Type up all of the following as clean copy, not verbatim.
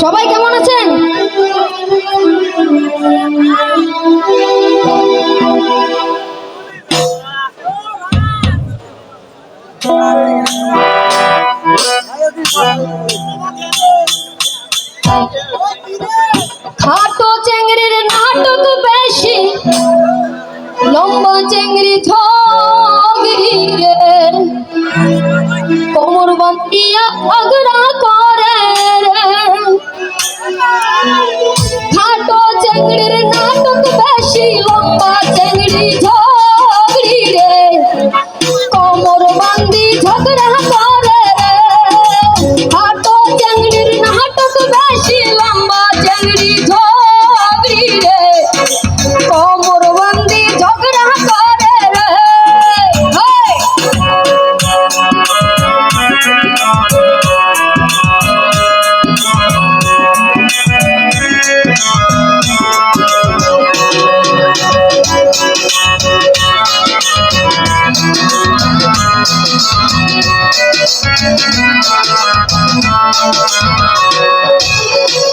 সবাই কেমন আছেন? খাটো চেংড়ির নাটক বেশি, লম্বা চেংড়ি ঝগড়ি রে, কোমর বাঁধিয়া ঝগড়া করে রে। খাটো চেংড়ির নাটক বেশি, লম্বা চেংড়ি ঝগড়ি রে, কোমর বাঁধি ঝগড়া করে রে। খাটো চেংড়ির নাটক বেশি, লম্বা চেংড়ি ঝগড়ি রে, কোমর বাঁধি ঝগড়া করে রে।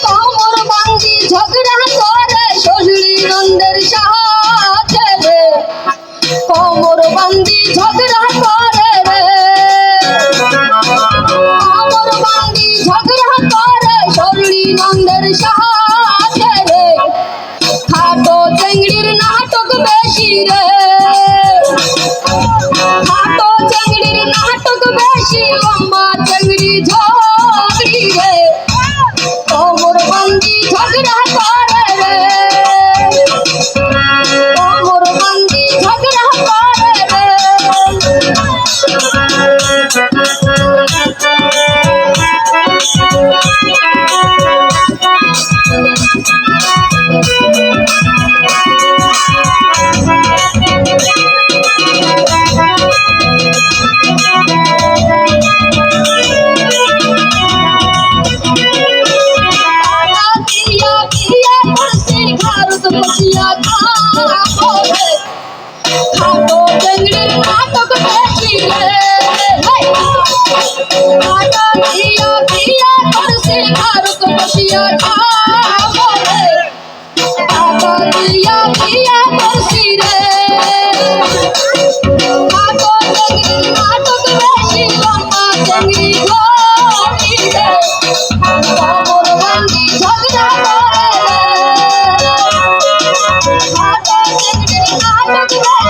কোমর বাঁধি ঝগড়া করে শ্বশুরি নন্দের সাথে রে, কোমর বাঁধি ঝগড়া করে রে। কোমর বাঁধি ঝগড়া করে শ্বশুরি নন্দের সাথে রে, খাটো চেংড়ির নাটক বেশি রে। খাটো চেংড়ির নাটক বেশি, লম্বা চেংড়ি ঝগড়ি রে, কোমর বাঁধি ঝগড়া করে রে। কোমর বাঁধি ঝগড়া করে রে। খাটো চেংড়ির নাটক বেশি রে, খাটো দিয়া দিয়া করছি ভারত বসিয়া খাবো রে, খাটো দিয়া দিয়া করছি রে। খাটো চেংড়ির নাটক বেশি, লম্বা চেংড়ি ঝগড়ি রে, কোমর বাঁধি ঝগড়া করে রে। খাটো চেংড়ির নাটক বেশি,